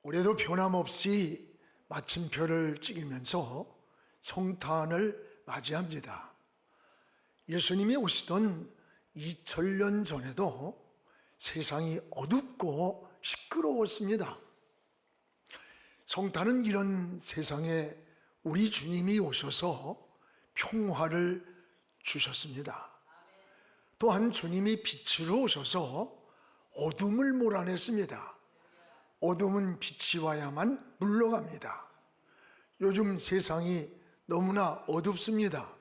올해도 변함없이 마침표를 찍으면서 성탄을 맞이합니다. 예수님이 오시던 2000년 전에도 세상이 어둡고 시끄러웠습니다. 성탄은 이런 세상에 우리 주님이 오셔서 평화를 주셨습니다. 또한 주님이 빛으로 오셔서 어둠을 몰아냈습니다. 어둠은 빛이 와야만 물러갑니다. 요즘 세상이 너무나 어둡습니다.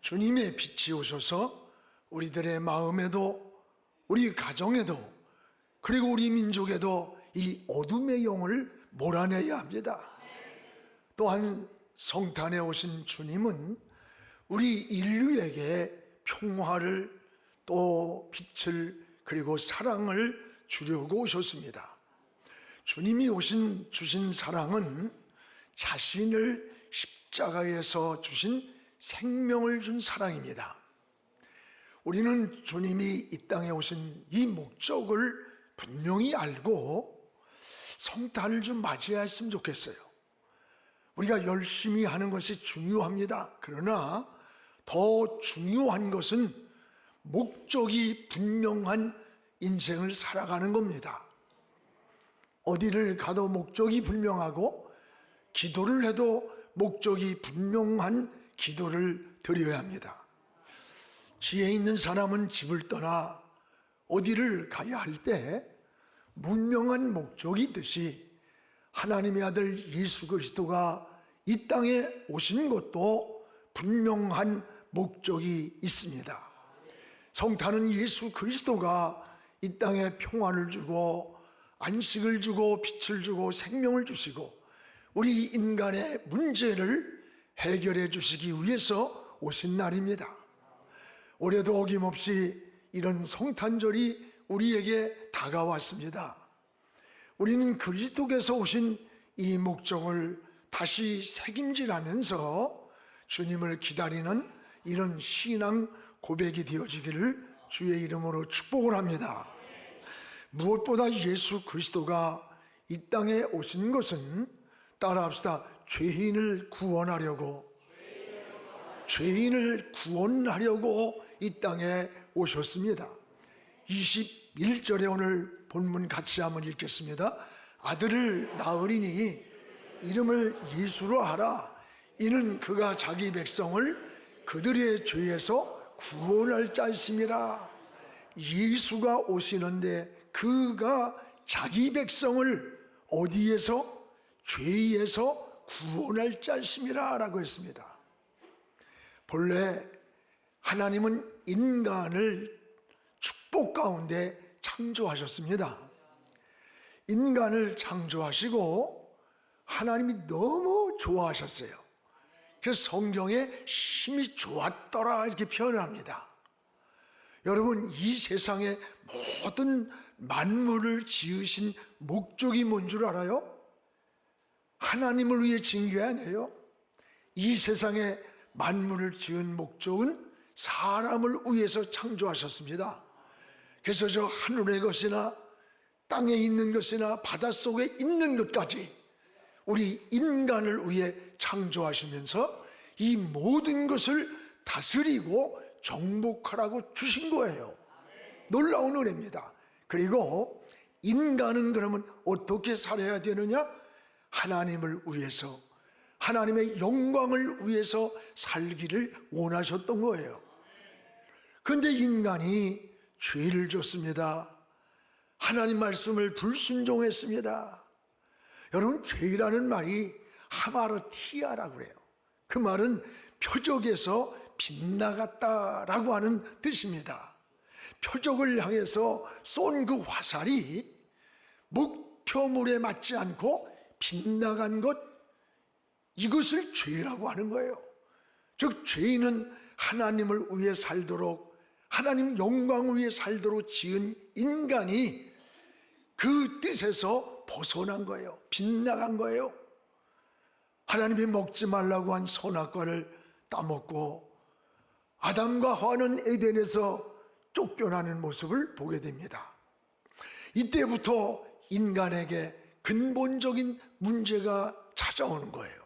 주님의 빛이 오셔서 우리들의 마음에도, 우리 가정에도, 그리고 우리 민족에도 이 어둠의 영을 몰아내야 합니다. 또한 성탄에 오신 주님은 우리 인류에게 평화를, 또 빛을, 그리고 사랑을 주려고 오셨습니다. 주님이 주신 사랑은 자신을 십자가에서 주신 생명을 준 사랑입니다. 우리는 주님이 이 땅에 오신 이 목적을 분명히 알고 성탄을 좀 맞이했으면 좋겠어요. 우리가 열심히 하는 것이 중요합니다. 그러나 더 중요한 것은 목적이 분명한 인생을 살아가는 겁니다. 어디를 가도 목적이 분명하고 기도를 해도 목적이 분명한 기도를 드려야 합니다. 지혜 있는 사람은 집을 떠나 어디를 가야 할 때 분명한 목적이 있듯이 하나님의 아들 예수 그리스도가 이 땅에 오신 것도 분명한 목적이 있습니다. 성탄은 예수 그리스도가 이 땅에 평화를 주고 안식을 주고 빛을 주고 생명을 주시고 우리 인간의 문제를 해결해 주시기 위해서 오신 날입니다. 올해도 어김없이 이런 성탄절이 우리에게 다가왔습니다. 우리는 그리스도께서 오신 이 목적을 다시 새김질하면서 주님을 기다리는 이런 신앙 고백이 되어지기를 주의 이름으로 축복을 합니다. 무엇보다 예수 그리스도가 이 땅에 오신 것은, 따라합시다, 죄인을 구원하려고 이 땅에 오셨습니다. 21절에 오늘 본문 같이 한번 읽겠습니다. 아들을 낳으리니 이름을 예수로 하라. 이는 그가 자기 백성을 그들의 죄에서 구원할 자이심이라. 예수가 오시는데 그가 자기 백성을 어디에서? 죄에서 구원할 자이심이라 라고 했습니다. 본래 하나님은 인간을 축복 가운데 창조하셨습니다. 인간을 창조하시고 하나님이 너무 좋아하셨어요. 그래서 성경에 심히 좋았더라 이렇게 표현을 합니다. 여러분, 이 세상의 모든 만물을 지으신 목적이 뭔 줄 알아요? 하나님을 위해 지은 게 아니에요. 이 세상에 만물을 지은 목적은 사람을 위해서 창조하셨습니다. 그래서 저 하늘의 것이나 땅에 있는 것이나 바닷속에 있는 것까지 우리 인간을 위해 창조하시면서 이 모든 것을 다스리고 정복하라고 주신 거예요. 놀라운 은혜입니다. 그리고 인간은 그러면 어떻게 살아야 되느냐? 하나님을 위해서, 하나님의 영광을 위해서 살기를 원하셨던 거예요. 그런데 인간이 죄를 졌습니다. 하나님 말씀을 불순종했습니다. 여러분, 죄라는 말이 하마르티아라고 그래요. 그 말은 표적에서 빗나갔다라고 하는 뜻입니다. 표적을 향해서 쏜 그 화살이 목표물에 맞지 않고 빗나간 것, 이것을 죄라고 하는 거예요. 즉 죄인은 하나님을 위해 살도록, 하나님 영광을 위해 살도록 지은 인간이 그 뜻에서 벗어난 거예요. 빗나간 거예요. 하나님이 먹지 말라고 한 선악과를 따먹고 아담과 하와는 에덴에서 쫓겨나는 모습을 보게 됩니다. 이때부터 인간에게 근본적인 문제가 찾아오는 거예요.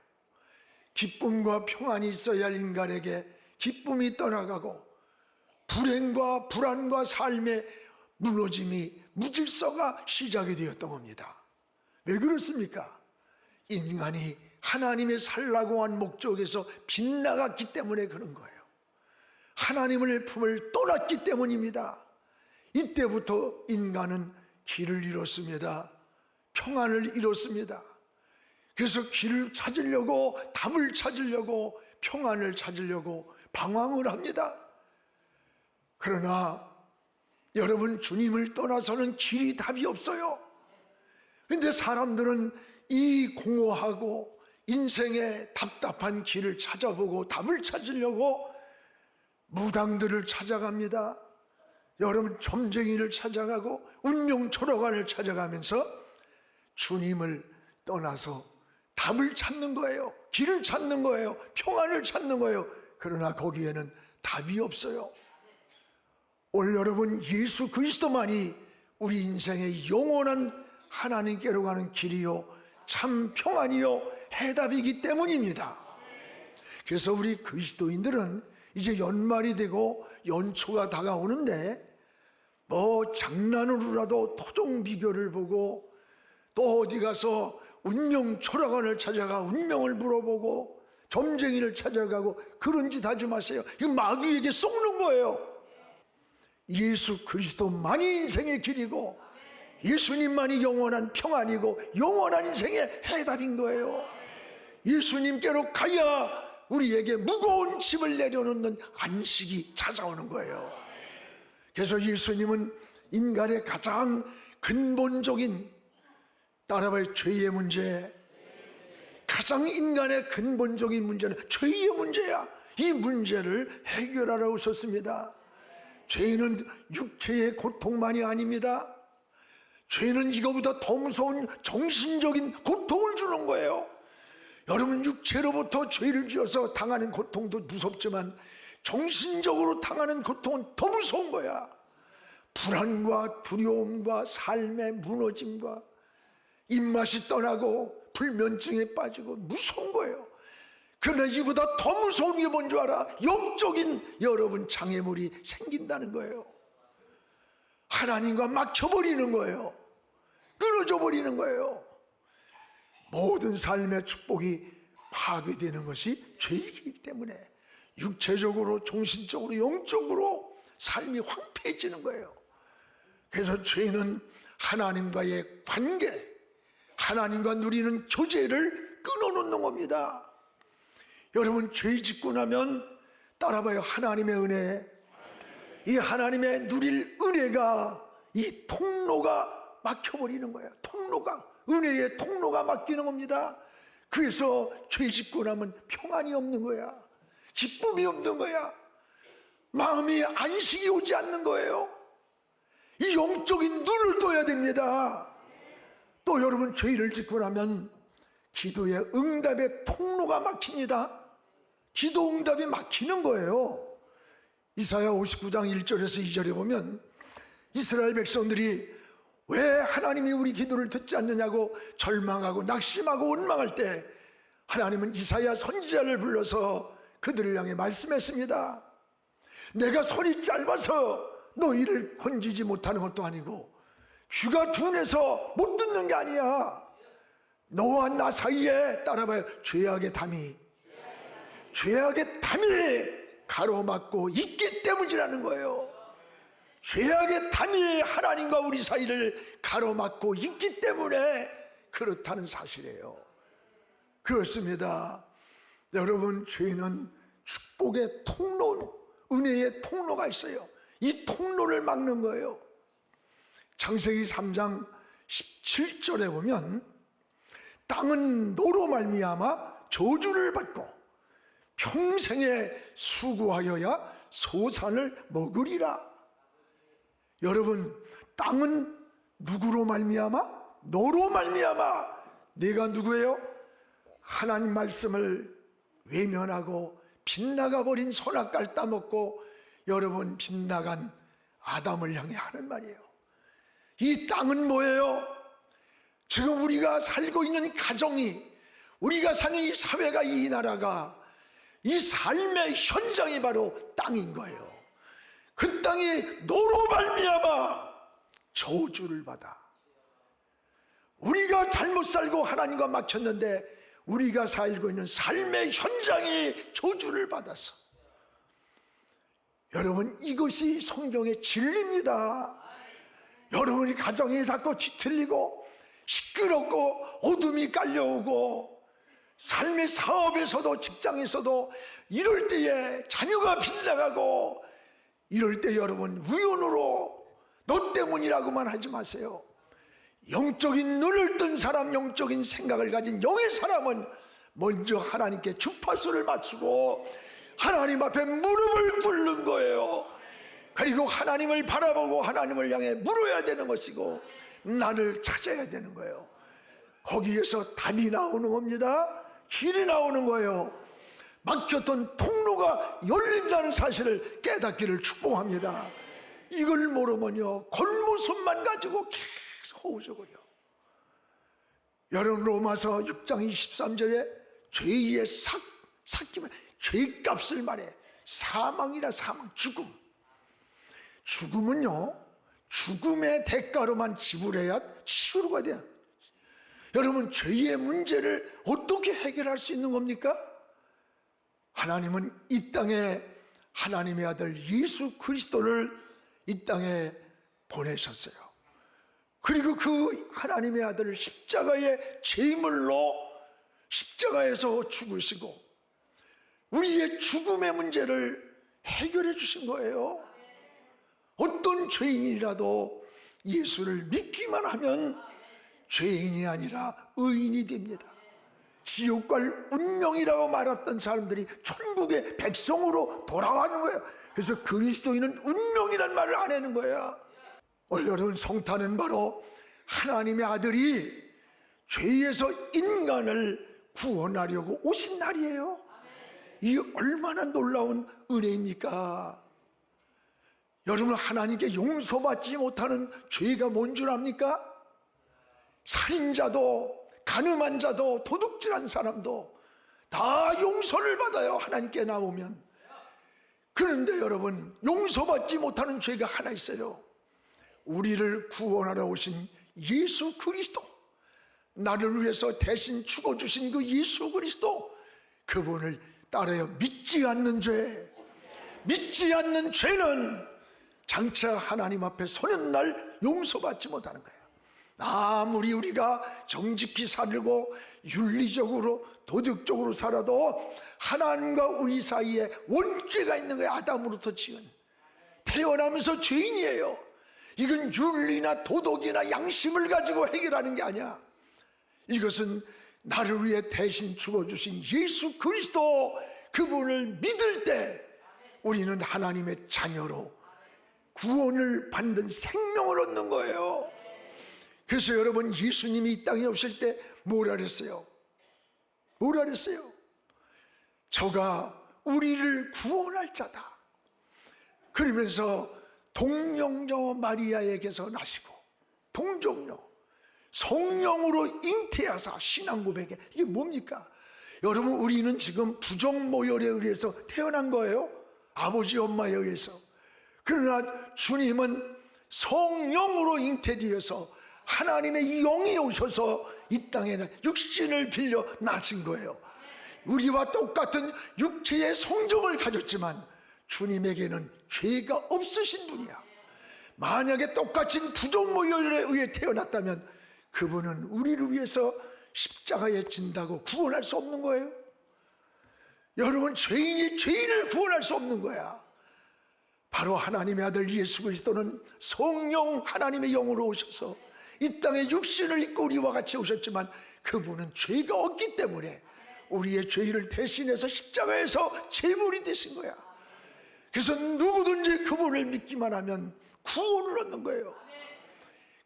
기쁨과 평안이 있어야 할 인간에게 기쁨이 떠나가고 불행과 불안과 삶의 무너짐이 무질서가 시작이 되었던 겁니다. 왜 그렇습니까? 인간이 하나님의 살라고 한 목적에서 빗나갔기 때문에 그런 거예요. 하나님의 품을 떠났기 때문입니다. 이때부터 인간은 길을 잃었습니다. 평안을 잃었습니다. 그래서 길을 찾으려고, 답을 찾으려고, 평안을 찾으려고 방황을 합니다. 그러나 여러분, 주님을 떠나서는 길이 답이 없어요. 근데 사람들은 이 공허하고 인생의 답답한 길을 찾아보고 답을 찾으려고 무당들을 찾아갑니다. 여러분, 점쟁이를 찾아가고 운명 초록안을 찾아가면서 주님을 떠나서 답을 찾는 거예요. 길을 찾는 거예요. 평안을 찾는 거예요. 그러나 거기에는 답이 없어요. 오늘 여러분, 예수 그리스도만이 우리 인생의 영원한 하나님께로 가는 길이요, 참 평안이요, 해답이기 때문입니다. 그래서 우리 그리스도인들은 이제 연말이 되고 연초가 다가오는데 뭐 장난으로라도 토종 비교를 보고 또 어디 가서 운명 초록안을 찾아가 운명을 물어보고 점쟁이를 찾아가고 그런 짓 하지 마세요. 이거 마귀에게 속는 거예요. 예수 그리스도만이 인생의 길이고 예수님만이 영원한 평안이고 영원한 인생의 해답인 거예요. 예수님께로 가야 우리에게 무거운 짐을 내려놓는 안식이 찾아오는 거예요. 그래서 예수님은 인간의 가장 근본적인, 따라봐요, 죄의 문제, 가장 인간의 근본적인 문제는 죄의 문제야. 이 문제를 해결하러 오셨습니다. 죄는 육체의 고통만이 아닙니다. 죄는 이거보다 더 무서운 정신적인 고통을 주는 거예요. 여러분, 육체로부터 죄를 지어서 당하는 고통도 무섭지만 정신적으로 당하는 고통은 더 무서운 거야. 불안과 두려움과 삶의 무너짐과 입맛이 떠나고 불면증에 빠지고 무서운 거예요. 그러나 이보다 더 무서운 게 뭔 줄 알아? 영적인 여러분 장애물이 생긴다는 거예요. 하나님과 막혀버리는 거예요. 끊어져 버리는 거예요. 모든 삶의 축복이 파괴되는 것이 죄이기 때문에 육체적으로, 정신적으로, 영적으로 삶이 황폐해지는 거예요. 그래서 죄는 하나님과의 관계, 하나님과 누리는 교제를 끊어놓는 겁니다. 여러분, 죄 짓고 나면 따라봐요, 하나님의 은혜, 이 하나님의 누릴 은혜가, 이 통로가 막혀버리는 거예요. 통로가, 은혜의 통로가 막히는 겁니다. 그래서 죄 짓고 나면 평안이 없는 거야. 기쁨이 없는 거야. 마음이 안식이 오지 않는 거예요. 이 영적인 눈을 떠야 됩니다. 또 여러분, 죄를 짓고 나면 기도의 응답의 통로가 막힙니다. 기도 응답이 막히는 거예요. 이사야 59장 1절에서 2절에 보면 이스라엘 백성들이 왜 하나님이 우리 기도를 듣지 않느냐고 절망하고 낙심하고 원망할 때 하나님은 이사야 선지자를 불러서 그들을 향해 말씀했습니다. 내가 손이 짧아서 너희를 건지지 못하는 것도 아니고 귀가 둔해서 못 듣는 게 아니야. 너와 나 사이에, 따라봐요, 죄악의 담이 가로막고 있기 때문이라는 거예요. 죄악의 담이 하나님과 우리 사이를 가로막고 있기 때문에 그렇다는 사실이에요. 그렇습니다. 여러분, 죄는 축복의 통로, 은혜의 통로가 있어요. 이 통로를 막는 거예요. 창세기 3장 17절에 보면 땅은 너로 말미암아 저주를 받고 평생에 수고하여야 소산을 먹으리라. 여러분, 땅은 누구로 말미암아? 너로 말미암아. 내가 누구예요? 하나님 말씀을 외면하고 빗나가 버린 선악과를 따먹고 여러분 빗나간 아담을 향해 하는 말이에요. 이 땅은 뭐예요? 지금 우리가 살고 있는 가정이, 우리가 사는 이 사회가, 이 나라가, 이 삶의 현장이 바로 땅인 거예요. 그 땅이 너로 말미암아 저주를 받아. 우리가 잘못 살고 하나님과 막혔는데 우리가 살고 있는 삶의 현장이 저주를 받았어. 여러분, 이것이 성경의 진리입니다. 여러분이 가정이 자꾸 뒤틀리고 시끄럽고 어둠이 깔려오고 삶의 사업에서도 직장에서도 이럴 때에 자녀가 빗나가고 이럴 때 여러분, 우연으로 너 때문이라고만 하지 마세요. 영적인 눈을 뜬 사람, 영적인 생각을 가진 영의 사람은 먼저 하나님께 주파수를 맞추고 하나님 앞에 무릎을 꿇는 거예요. 그리고 하나님을 바라보고 하나님을 향해 물어야 되는 것이고 나를 찾아야 되는 거예요. 거기에서 답이 나오는 겁니다. 길이 나오는 거예요. 막혔던 통로가 열린다는 사실을 깨닫기를 축복합니다. 이걸 모르면요, 골모손만 가지고 계속 허우적거려. 여러분, 로마서 6장 23절에 죄의 삭김, 죄값을 말해. 사망이라, 사망, 죽음. 죽음은요, 죽음의 대가로만 지불해야 치유가 돼요. 여러분, 죄의 문제를 어떻게 해결할 수 있는 겁니까? 하나님은 이 땅에 하나님의 아들 예수 그리스도를 이 땅에 보내셨어요. 그리고 그 하나님의 아들을 십자가의 제물로 십자가에서 죽으시고 우리의 죽음의 문제를 해결해 주신 거예요. 어떤 죄인이라도 예수를 믿기만 하면 죄인이 아니라 의인이 됩니다. 지옥 갈 운명이라고 말했던 사람들이 천국의 백성으로 돌아가는 거예요. 그래서 그리스도인은 운명이란 말을 안 하는 거야. 여러분, 성탄은 바로 하나님의 아들이 죄에서 인간을 구원하려고 오신 날이에요. 이 얼마나 놀라운 은혜입니까? 여러분, 하나님께 용서받지 못하는 죄가 뭔 줄 압니까? 살인자도, 간음한 자도, 도둑질한 사람도 다 용서를 받아요, 하나님께 나오면. 그런데 여러분, 용서받지 못하는 죄가 하나 있어요. 우리를 구원하러 오신 예수 그리스도, 나를 위해서 대신 죽어주신 그 예수 그리스도, 그분을 따라요 믿지 않는 죄. 믿지 않는 죄는 장차 하나님 앞에 서는 날 용서받지 못하는 거예요. 아무리 우리가 정직히 살고 윤리적으로 도덕적으로 살아도 하나님과 우리 사이에 원죄가 있는 거예요. 아담으로부터 지은, 태어나면서 죄인이에요. 이건 윤리나 도덕이나 양심을 가지고 해결하는 게 아니야. 이것은 나를 위해 대신 죽어주신 예수 그리스도, 그분을 믿을 때 우리는 하나님의 자녀로 구원을 받는 생명을 얻는 거예요. 그래서 여러분, 예수님이 이 땅에 오실 때 뭐라 그랬어요? 뭐라 그랬어요? 저가 우리를 구원할 자다. 그러면서 동정녀 마리아에게서 나시고, 동정녀 성령으로 잉태하사 신앙 고백에, 이게 뭡니까? 여러분, 우리는 지금 부정모혈에 의해서 태어난 거예요. 아버지 엄마에 의해서. 그러나 주님은 성령으로 잉태되어서 하나님의 영이 오셔서 이 땅에는 육신을 빌려 나신 거예요. 우리와 똑같은 육체의 성정을 가졌지만 주님에게는 죄가 없으신 분이야. 만약에 똑같이 부정모혈에 의해 태어났다면 그분은 우리를 위해서 십자가에 진다고 구원할 수 없는 거예요. 여러분, 죄인이 죄인을 구원할 수 없는 거야. 바로 하나님의 아들 예수 그리스도는 성령 하나님의 영으로 오셔서 이 땅에 육신을 입고 우리와 같이 오셨지만 그분은 죄가 없기 때문에 우리의 죄를 대신해서 십자가에서 제물이 되신 거야. 그래서 누구든지 그분을 믿기만 하면 구원을 얻는 거예요.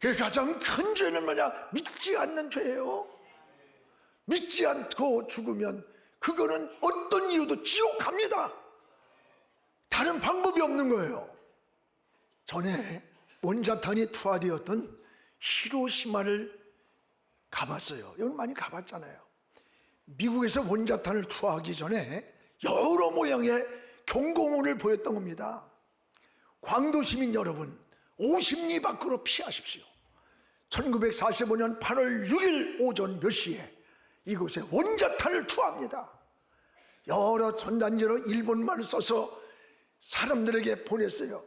그 가장 큰 죄는 뭐냐? 믿지 않는 죄예요. 믿지 않고 죽으면 그거는 어떤 이유도 지옥 갑니다. 다른 방법이 없는 거예요. 전에 원자탄이 투하되었던 히로시마를 가봤어요. 여러분 많이 가봤잖아요. 미국에서 원자탄을 투하하기 전에 여러 모양의 경고문을 보였던 겁니다. 광도 시민 여러분, 50리 밖으로 피하십시오. 1945년 8월 6일 오전 몇 시에 이곳에 원자탄을 투하합니다. 여러 전단지로 일본말을 써서 사람들에게 보냈어요.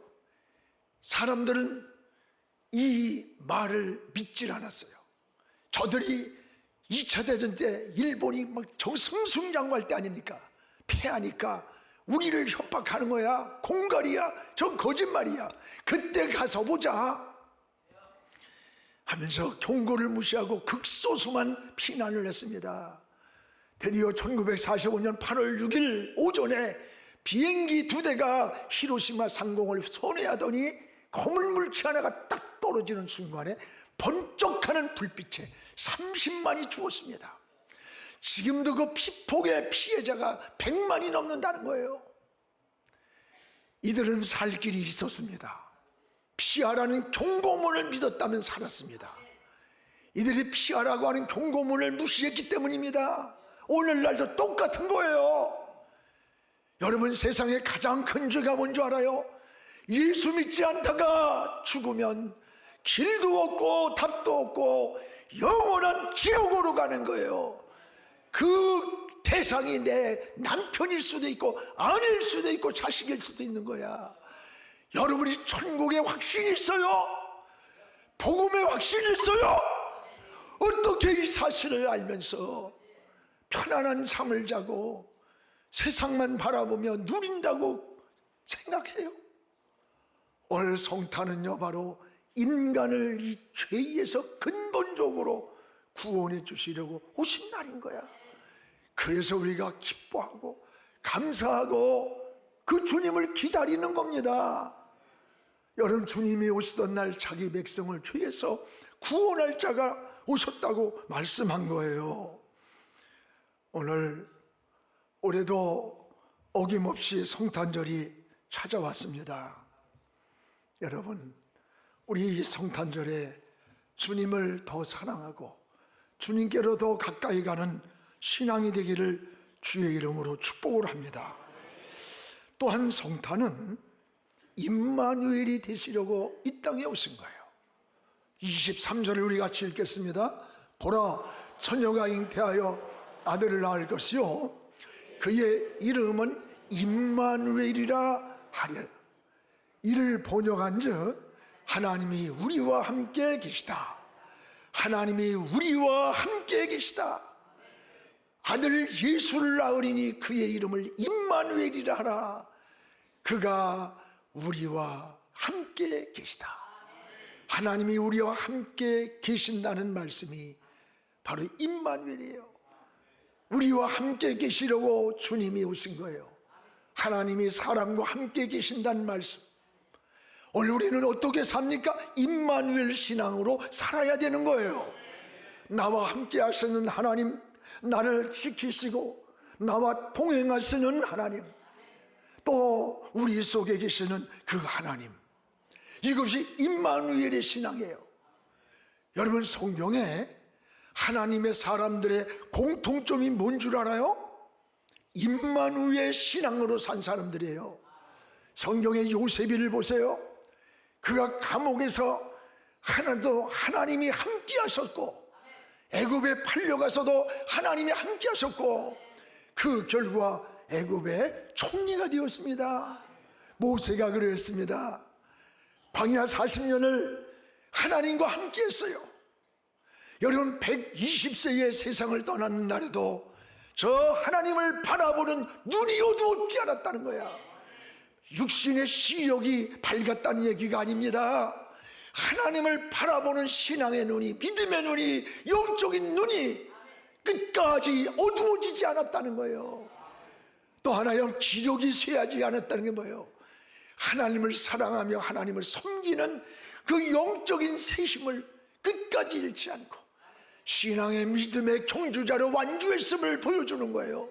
사람들은 이 말을 믿질 않았어요. 저들이 2차 대전 때 일본이 막 정승승장구할 때 아닙니까? 패하니까 우리를 협박하는 거야. 공갈이야. 저 거짓말이야. 그때 가서 보자 하면서 경고를 무시하고 극소수만 피난을 했습니다. 드디어 1945년 8월 6일 오전에 비행기 2대가 히로시마 상공을 선회하더니 검은 물체 하나가 딱 떨어지는 순간에 번쩍하는 불빛에 30만이 죽었습니다. 지금도 그 피폭의 피해자가 100만이 넘는다는 거예요. 이들은 살 길이 있었습니다. 피하라는 경고문을 믿었다면 살았습니다. 이들이 피하라고 하는 경고문을 무시했기 때문입니다. 오늘날도 똑같은 거예요. 여러분, 세상에 가장 큰 죄가 뭔지 알아요? 예수 믿지 않다가 죽으면 길도 없고 답도 없고 영원한 지옥으로 가는 거예요. 그 대상이 내 남편일 수도 있고 아내일 수도 있고 자식일 수도 있는 거야. 여러분이 천국에 확신이 있어요? 복음에 확신이 있어요? 어떻게 이 사실을 알면서 편안한 잠을 자고 세상만 바라보며 누린다고 생각해요? 오늘 성탄은요, 바로 인간을 이 죄에서 근본적으로 구원해 주시려고 오신 날인 거야. 그래서 우리가 기뻐하고 감사하고 그 주님을 기다리는 겁니다. 여러분, 주님이 오시던 날 자기 백성을 죄에서 구원할 자가 오셨다고 말씀한 거예요. 오늘 올해도 어김없이 성탄절이 찾아왔습니다. 여러분, 우리 성탄절에 주님을 더 사랑하고 주님께로 더 가까이 가는 신앙이 되기를 주의 이름으로 축복을 합니다. 또한 성탄은 임마누엘이 되시려고 이 땅에 오신 거예요. 23절을 우리 같이 읽겠습니다. 보라, 처녀가 잉태하여 아들을 낳을 것이요 그의 이름은 임마누엘이라 하리라. 이를 번역한즉 하나님이 우리와 함께 계시다. 하나님이 우리와 함께 계시다. 아들 예수를 낳으리니 그의 이름을 임마누엘이라 하라. 그가 우리와 함께 계시다. 하나님이 우리와 함께 계신다는 말씀이 바로 임마누엘이에요. 우리와 함께 계시려고 주님이 오신 거예요. 하나님이 사람과 함께 계신다는 말씀. 오늘 우리는 어떻게 삽니까? 임마누엘 신앙으로 살아야 되는 거예요. 나와 함께 하시는 하나님, 나를 지키시고 나와 동행하시는 하나님, 또 우리 속에 계시는 그 하나님, 이것이 임마누엘의 신앙이에요. 여러분, 성경에 하나님의 사람들의 공통점이 뭔 줄 알아요? 임마누엘 신앙으로 산 사람들이에요. 성경의 요셉이를 보세요. 그가 감옥에서 하나도 하나님이 함께 하셨고, 애굽에 팔려가서도 하나님이 함께 하셨고, 그 결과 애굽의 총리가 되었습니다. 모세가 그랬습니다. 광야 40년을 하나님과 함께 했어요. 여러분, 120세의 세상을 떠나는 날에도 저 하나님을 바라보는 눈이 어두웠지 않았다는 거야. 육신의 시력이 밝았다는 얘기가 아닙니다. 하나님을 바라보는 신앙의 눈이, 믿음의 눈이, 영적인 눈이 끝까지 어두워지지 않았다는 거예요. 또 하나의 기력이 쇠하지 않았다는 게 뭐예요? 하나님을 사랑하며 하나님을 섬기는 그 영적인 세심을 끝까지 잃지 않고 신앙의 믿음의 경주자로 완주했음을 보여주는 거예요.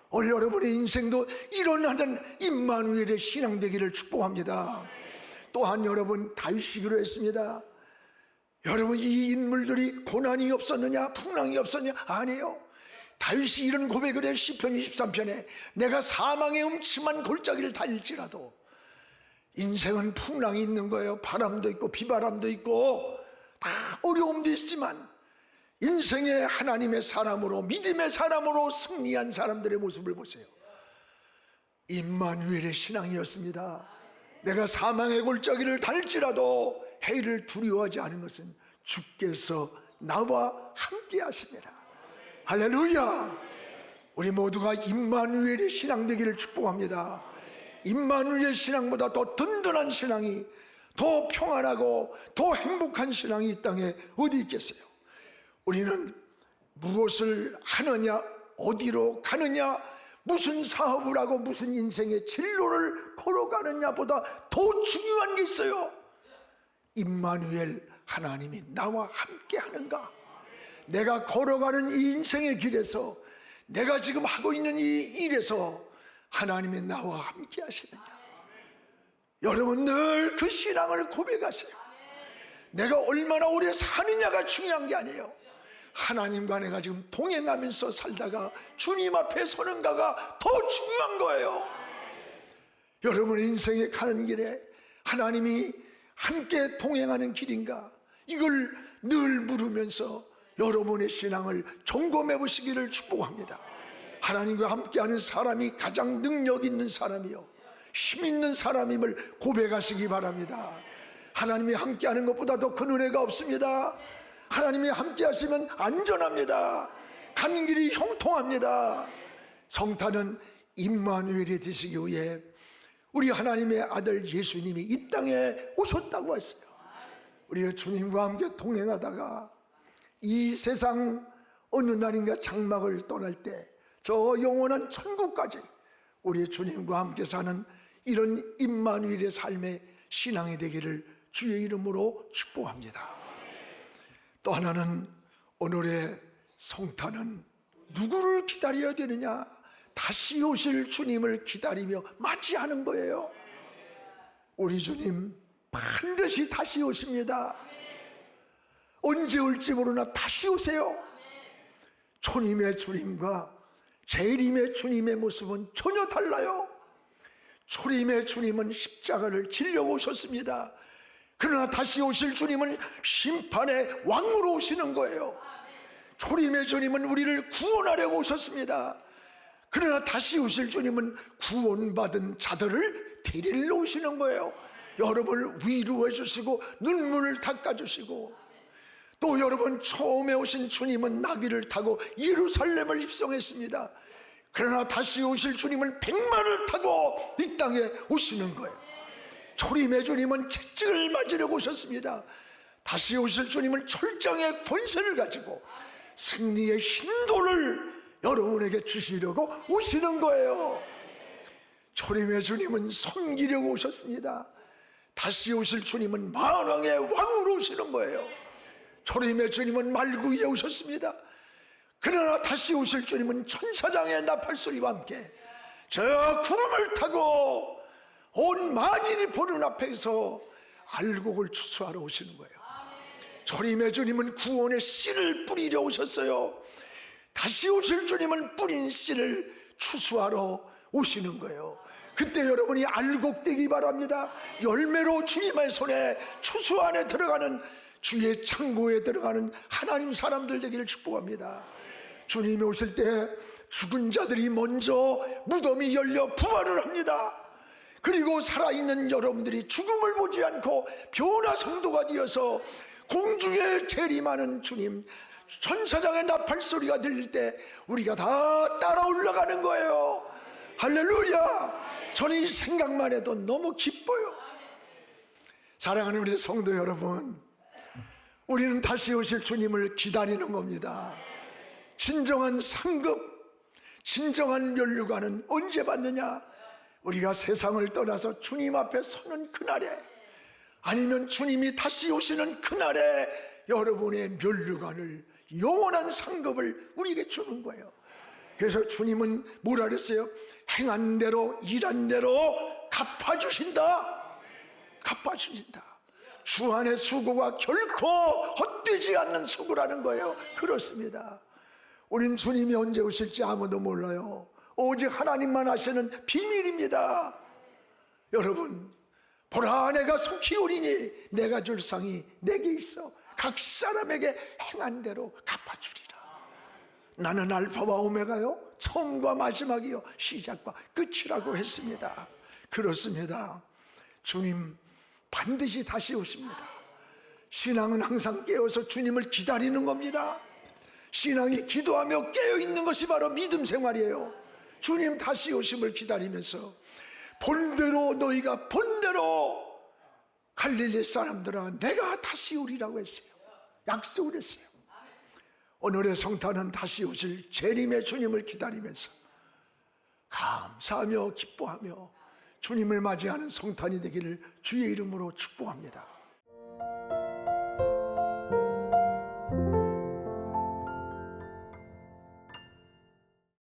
오늘 여러분의 인생도 이런 하는 임마누엘의 신앙 되기를 축복합니다. 또한 여러분, 다윗이 그랬습니다. 여러분, 이 인물들이 고난이 없었느냐, 풍랑이 없었느냐? 아니에요. 다윗이 이런 고백을 해요. 시편 23편에 내가 사망의 음침한 골짜기를 달릴지라도. 인생은 풍랑이 있는 거예요. 바람도 있고 비바람도 있고 다 어려움도 있지만 인생의 하나님의 사람으로, 믿음의 사람으로 승리한 사람들의 모습을 보세요. 임마누엘의 신앙이었습니다. 내가 사망의 골짜기를 달지라도 해를 두려워하지 않은 것은 주께서 나와 함께 하십니다. 할렐루야. 우리 모두가 임마누엘의 신앙 되기를 축복합니다. 임마누엘의 신앙보다 더 든든한 신앙이, 더 평안하고 더 행복한 신앙이 이 땅에 어디 있겠어요? 우리는 무엇을 하느냐, 어디로 가느냐, 무슨 사업을 하고 무슨 인생의 진로를 걸어가느냐보다 더 중요한 게 있어요. 임마누엘, 하나님이 나와 함께 하는가? 내가 걸어가는 이 인생의 길에서, 내가 지금 하고 있는 이 일에서 하나님이 나와 함께 하시느냐? 여러분 늘 그 신앙을 고백하세요. 내가 얼마나 오래 사느냐가 중요한 게 아니에요. 하나님과 내가 지금 동행하면서 살다가 주님 앞에 서는가가 더 중요한 거예요. 여러분의 인생에 가는 길에 하나님이 함께 동행하는 길인가? 이걸 늘 물으면서 여러분의 신앙을 점검해 보시기를 축복합니다. 하나님과 함께하는 사람이 가장 능력 있는 사람이요, 힘 있는 사람임을 고백하시기 바랍니다. 하나님이 함께하는 것보다 더 큰 은혜가 없습니다. 하나님이 함께 하시면 안전합니다. 가는 길이 형통합니다. 성탄은 임마누엘이 되시기 위해 우리 하나님의 아들 예수님이 이 땅에 오셨다고 했어요. 우리가 주님과 함께 동행하다가 이 세상 어느 날인가 장막을 떠날 때 저 영원한 천국까지 우리 주님과 함께 사는 이런 임마누엘의 삶의 신앙이 되기를 주의 이름으로 축복합니다. 또 하나는 오늘의 성탄은 누구를 기다려야 되느냐? 다시 오실 주님을 기다리며 맞이하는 거예요. 우리 주님 반드시 다시 오십니다. 언제 올지 모르나 다시 오세요. 초림의 주님과 재림의 주님의 모습은 전혀 달라요. 초림의 주님은 십자가를 지려 오셨습니다. 그러나 다시 오실 주님은 심판의 왕으로 오시는 거예요. 초림의 주님은 우리를 구원하려고 오셨습니다. 그러나 다시 오실 주님은 구원받은 자들을 데리러 오시는 거예요. 여러분을 위로해 주시고 눈물을 닦아 주시고, 또 여러분 처음에 오신 주님은 나귀를 타고 예루살렘을 입성했습니다. 그러나 다시 오실 주님은 백마를 타고 이 땅에 오시는 거예요. 초림의 주님은 채찍을 맞으려고 오셨습니다. 다시 오실 주님은 철장의 권세를 가지고 승리의 hin도를 여러분에게 주시려고 오시는 거예요. 초림의 주님은 섬기려고 오셨습니다. 다시 오실 주님은 만왕의 왕으로 오시는 거예요. 초림의 주님은 말 위에 오셨습니다. 그러나 다시 오실 주님은 천사장의 나팔소리와 함께 저 구름을 타고 온 만인이 보는 앞에서 알곡을 추수하러 오시는 거예요. 초림의 주님은 구원의 씨를 뿌리려 오셨어요. 다시 오실 주님은 뿌린 씨를 추수하러 오시는 거예요. 그때 여러분이 알곡되기 바랍니다. 열매로 주님의 손에 추수 안에 들어가는, 주의 창고에 들어가는 하나님 사람들 되기를 축복합니다. 주님이 오실 때 죽은 자들이 먼저 무덤이 열려 부활을 합니다. 그리고 살아있는 여러분들이 죽음을 보지 않고 변화 성도가 되어서 공중에 재림하는 주님, 천사장의 나팔소리가 들릴 때 우리가 다 따라 올라가는 거예요. 할렐루야. 저는 이 생각만 해도 너무 기뻐요. 사랑하는 우리 성도 여러분, 우리는 다시 오실 주님을 기다리는 겁니다. 진정한 상급, 진정한 면류관은 언제 받느냐? 우리가 세상을 떠나서 주님 앞에 서는 그날에, 아니면 주님이 다시 오시는 그날에 여러분의 면류관을, 영원한 상급을 우리에게 주는 거예요. 그래서 주님은 뭐라 그랬어요? 행한 대로 일한 대로 갚아주신다. 갚아주신다. 주 안의 수고가 결코 헛되지 않는 수고라는 거예요. 그렇습니다. 우린 주님이 언제 오실지 아무도 몰라요. 오직 하나님만 아시는 비밀입니다. 여러분, 보라, 내가 속히 오리니 내가 줄 상이 내게 있어 각 사람에게 행한 대로 갚아주리라. 나는 알파와 오메가요, 처음과 마지막이요, 시작과 끝이라고 했습니다. 그렇습니다. 주님 반드시 다시 오십니다. 신앙은 항상 깨어서 주님을 기다리는 겁니다. 신앙이 기도하며 깨어있는 것이 바로 믿음 생활이에요. 주님 다시 오심을 기다리면서 본대로, 너희가 본대로 갈릴리 사람들아 내가 다시 오리라고 했어요. 약속을 했어요. 오늘의 성탄은 다시 오실 재림의 주님을 기다리면서 감사하며 기뻐하며 주님을 맞이하는 성탄이 되기를 주의 이름으로 축복합니다.